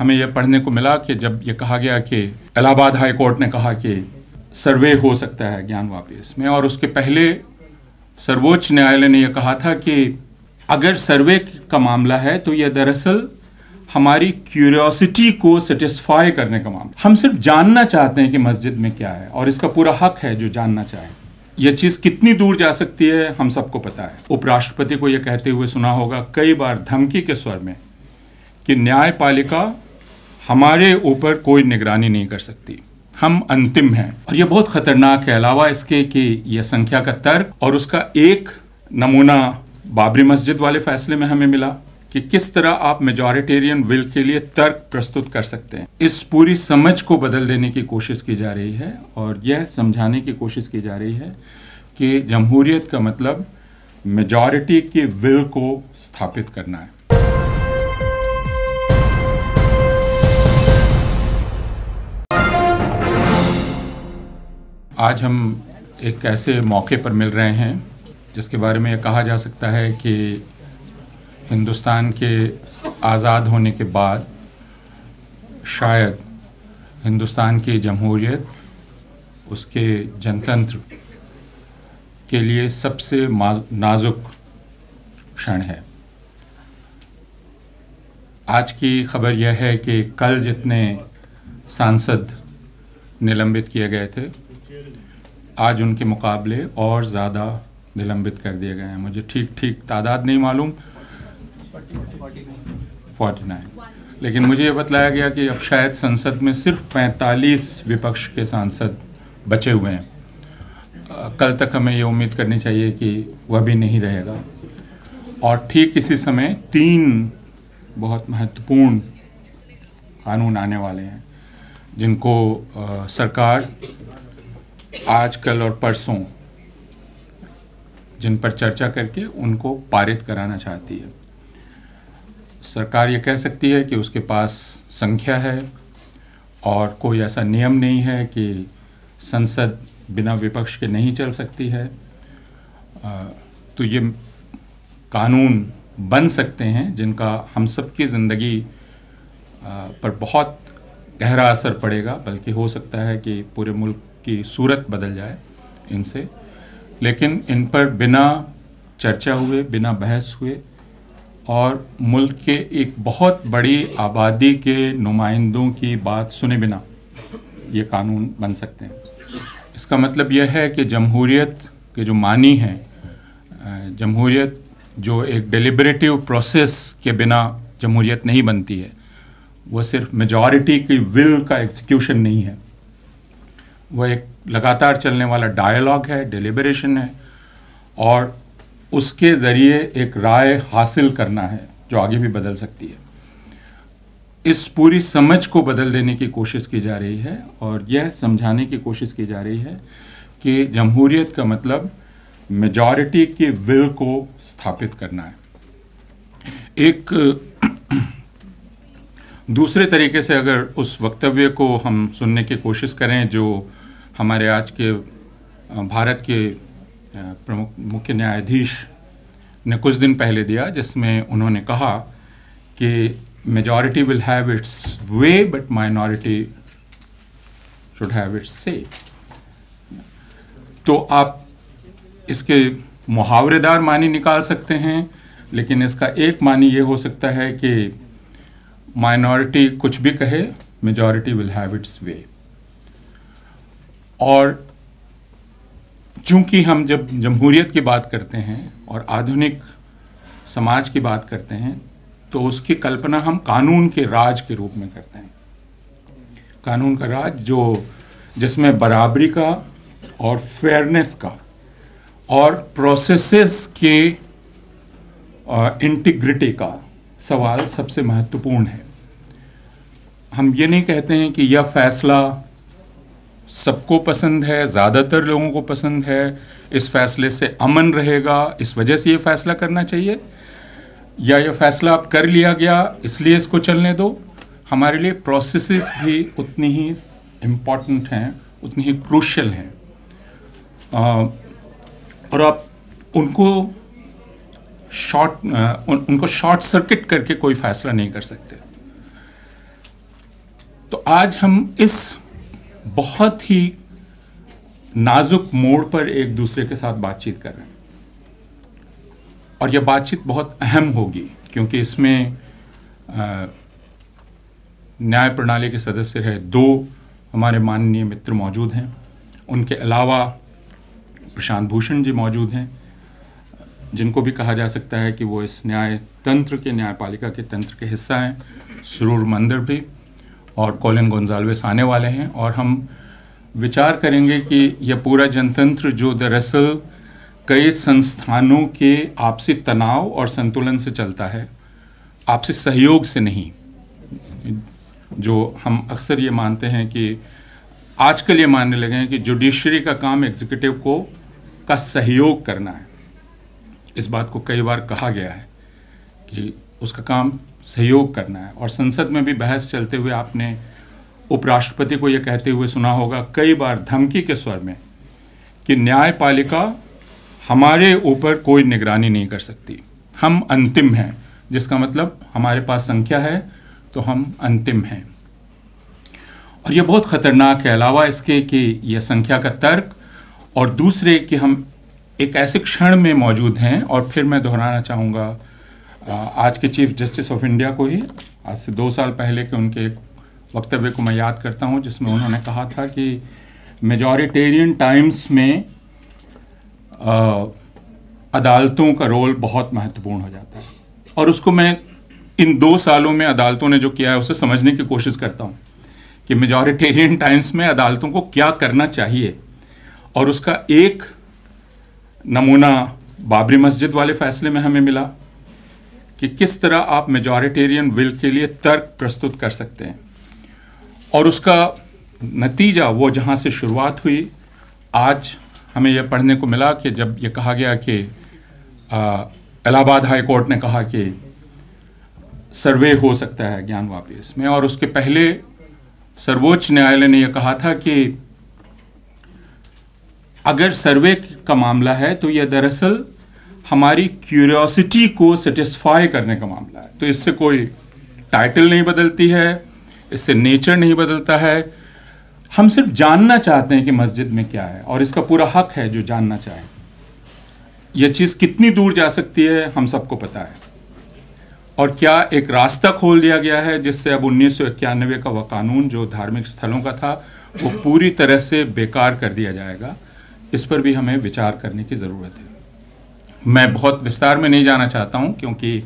हमें यह पढ़ने को मिला कि जब ये कहा गया कि इलाहाबाद हाई कोर्ट ने कहा कि सर्वे हो सकता है ज्ञान वापी इसमें, और उसके पहले सर्वोच्च न्यायालय ने यह कहा था कि अगर सर्वे का मामला है तो यह दरअसल हमारी क्यूरियोसिटी को सेटिस्फाई करने का मामला। हम सिर्फ जानना चाहते हैं कि मस्जिद में क्या है, और इसका पूरा हक है जो जानना चाहे। यह चीज़ कितनी दूर जा सकती है हम सबको पता है। उपराष्ट्रपति को यह कहते हुए सुना होगा कई बार धमकी के स्वर में कि न्यायपालिका हमारे ऊपर कोई निगरानी नहीं कर सकती, हम अंतिम हैं। और यह बहुत खतरनाक है। अलावा इसके कि यह संख्या का तर्क, और उसका एक नमूना बाबरी मस्जिद वाले फैसले में हमें मिला कि किस तरह आप मेजॉरिटेरियन विल के लिए तर्क प्रस्तुत कर सकते हैं। इस पूरी समझ को बदल देने की कोशिश की जा रही है, और यह समझाने की कोशिश की जा रही है कि जमहूरियत का मतलब मेजॉरिटी के विल को स्थापित करना है। आज हम एक ऐसे मौके पर मिल रहे हैं जिसके बारे में यह कहा जा सकता है कि हिंदुस्तान के आज़ाद होने के बाद शायद हिंदुस्तान की जमहूरियत, उसके जनतंत्र के लिए सबसे नाजुक क्षण है। आज की खबर यह है कि कल जितने सांसद निलंबित किए गए थे, आज उनके मुकाबले और ज़्यादा निलंबित कर दिए गए हैं। मुझे ठीक तादाद नहीं मालूम, 49, लेकिन मुझे ये बतलाया गया कि अब शायद संसद में सिर्फ 45 विपक्ष के सांसद बचे हुए हैं। कल तक हमें ये उम्मीद करनी चाहिए कि वह भी नहीं रहेगा। और ठीक इसी समय 3 बहुत महत्वपूर्ण कानून आने वाले हैं जिनको सरकार आज, कल और परसों जिन पर चर्चा करके उनको पारित कराना चाहती है। सरकार ये कह सकती है कि उसके पास संख्या है और कोई ऐसा नियम नहीं है कि संसद बिना विपक्ष के नहीं चल सकती है। तो ये कानून बन सकते हैं जिनका हम सब की ज़िंदगी पर बहुत गहरा असर पड़ेगा, बल्कि हो सकता है कि पूरे मुल्क की सूरत बदल जाए इनसे। लेकिन इन पर बिना चर्चा हुए, बिना बहस हुए और मुल्क के एक बहुत बड़ी आबादी के नुमाइंदों की बात सुने बिना ये कानून बन सकते हैं। इसका मतलब यह है कि जमहूरियत के जो मानी हैं, जमहूरियत जो एक डेलिबरेटिव प्रोसेस के बिना जमहूरियत नहीं बनती है, वह सिर्फ मेजॉरिटी की विल का एग्जीक्यूशन नहीं है। वह एक लगातार चलने वाला डायलॉग है, डेलिबरेशन है, और उसके ज़रिए एक राय हासिल करना है जो आगे भी बदल सकती है। इस पूरी समझ को बदल देने की कोशिश की जा रही है, और यह समझाने की कोशिश की जा रही है कि जमहूरियत का मतलब मेजॉरिटी की विल को स्थापित करना है। एक दूसरे तरीके से अगर उस वक्तव्य को हम सुनने की कोशिश करें जो हमारे आज के भारत के प्रमुख मुख्य न्यायाधीश ने कुछ दिन पहले दिया, जिसमें उन्होंने कहा कि majority will have it's way but minority should have it's से। तो आप इसके मुहावरेदार मानी निकाल सकते हैं, लेकिन इसका एक मानी ये हो सकता है कि माइनॉरिटी कुछ भी कहे, मेजॉरिटी विल हैव इट्स वे। और चूंकि हम जब जमहूरियत की बात करते हैं और आधुनिक समाज की बात करते हैं, तो उसकी कल्पना हम कानून के राज के रूप में करते हैं। कानून का राज जिसमें बराबरी का और फेयरनेस का और प्रोसेसेस के इंटीग्रिटी का सवाल सबसे महत्वपूर्ण है। हम ये नहीं कहते हैं कि यह फैसला सबको पसंद है, ज़्यादातर लोगों को पसंद है, इस फैसले से अमन रहेगा, इस वजह से ये फैसला करना चाहिए, या यह फैसला अब कर लिया गया इसलिए इसको चलने दो। हमारे लिए प्रोसेसेस भी उतनी ही इम्पॉर्टेंट हैं, उतनी ही क्रूशियल हैं, और आप उनको शॉर्ट सर्किट करके कोई फैसला नहीं कर सकते। आज हम इस बहुत ही नाजुक मोड़ पर एक दूसरे के साथ बातचीत कर रहे हैं, और यह बातचीत बहुत अहम होगी क्योंकि इसमें न्याय प्रणाली के सदस्य रहे 2 हमारे माननीय मित्र मौजूद हैं। उनके अलावा प्रशांत भूषण जी मौजूद हैं, जिनको भी कहा जा सकता है कि वो इस न्याय तंत्र के, न्यायपालिका के तंत्र के हिस्सा हैं। सुरूर मंदिर भी और कोलिन गोंजाल्वेस आने वाले हैं, और हम विचार करेंगे कि यह पूरा जनतंत्र जो दरअसल कई संस्थानों के आपसी तनाव और संतुलन से चलता है, आपसी सहयोग से नहीं। जो हम अक्सर ये मानते हैं कि आजकल ये मानने लगे हैं कि जुडिशरी का काम एग्जीक्यूटिव का सहयोग करना है। इस बात को कई बार कहा गया है कि उसका काम सहयोग करना है, और संसद में भी बहस चलते हुए आपने उपराष्ट्रपति को यह कहते हुए सुना होगा कई बार धमकी के स्वर में कि न्यायपालिका हमारे ऊपर कोई निगरानी नहीं कर सकती, हम अंतिम हैं। जिसका मतलब हमारे पास संख्या है तो हम अंतिम हैं, और यह बहुत खतरनाक है। अलावा इसके कि यह संख्या का तर्क, और दूसरे कि हम एक ऐसे क्षण में मौजूद हैं, और फिर मैं दोहराना चाहूँगा आज के चीफ जस्टिस ऑफ इंडिया को ही, आज से 2 साल पहले के उनके एक वक्तव्य को मैं याद करता हूँ, जिसमें उन्होंने कहा था कि मेजॉरिटेरियन टाइम्स में अदालतों का रोल बहुत महत्वपूर्ण हो जाता है। और उसको मैं इन 2 सालों में अदालतों ने जो किया है उसे समझने की कोशिश करता हूँ कि मेजॉरिटेरियन टाइम्स में अदालतों को क्या करना चाहिए, और उसका एक नमूना बाबरी मस्जिद वाले फैसले में हमें मिला कि किस तरह आप मेजॉरिटेरियन विल के लिए तर्क प्रस्तुत कर सकते हैं, और उसका नतीजा वो जहाँ से शुरुआत हुई, आज हमें यह पढ़ने को मिला कि जब ये कहा गया कि इलाहाबाद हाई कोर्ट ने कहा कि सर्वे हो सकता है ज्ञानवापी इसमें, और उसके पहले सर्वोच्च न्यायालय ने यह कहा था कि अगर सर्वे का मामला है तो यह दरअसल हमारी क्यूरियोसिटी को सेटिस्फाई करने का मामला है। तो इससे कोई टाइटल नहीं बदलती है, इससे नेचर नहीं बदलता है, हम सिर्फ जानना चाहते हैं कि मस्जिद में क्या है, और इसका पूरा हक है जो जानना चाहे। यह चीज़ कितनी दूर जा सकती है हम सबको पता है, और क्या एक रास्ता खोल दिया गया है जिससे अब 1991 का वह कानून जो धार्मिक स्थलों का था वो पूरी तरह से बेकार कर दिया जाएगा। इस पर भी हमें विचार करने की ज़रूरत है। मैं बहुत विस्तार में नहीं जाना चाहता हूं क्योंकि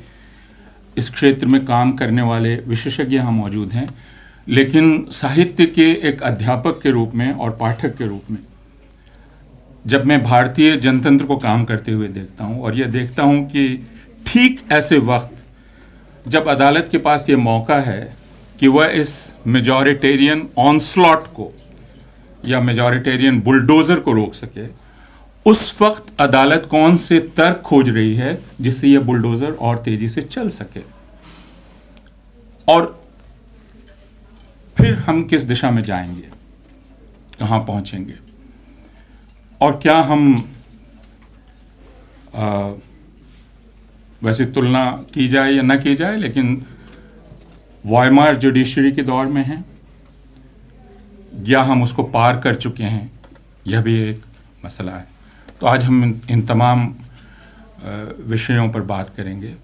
इस क्षेत्र में काम करने वाले विशेषज्ञ यहाँ मौजूद हैं, लेकिन साहित्य के एक अध्यापक के रूप में और पाठक के रूप में जब मैं भारतीय जनतंत्र को काम करते हुए देखता हूँ, और यह देखता हूँ कि ठीक ऐसे वक्त जब अदालत के पास ये मौका है कि वह इस मेजॉरिटेरियन ऑनस्लॉट को या मेजॉरिटेरियन बुलडोजर को रोक सके, उस वक्त अदालत कौन से तर्क खोज रही है जिससे यह बुलडोजर और तेजी से चल सके, और फिर हम किस दिशा में जाएंगे, कहाँ पहुंचेंगे, और क्या हम वैसे तुलना की जाए या न की जाए, लेकिन वायमार जुडिशरी के दौर में हैं या हम उसको पार कर चुके हैं, यह भी एक मसला है। तो आज हम इन तमाम विषयों पर बात करेंगे।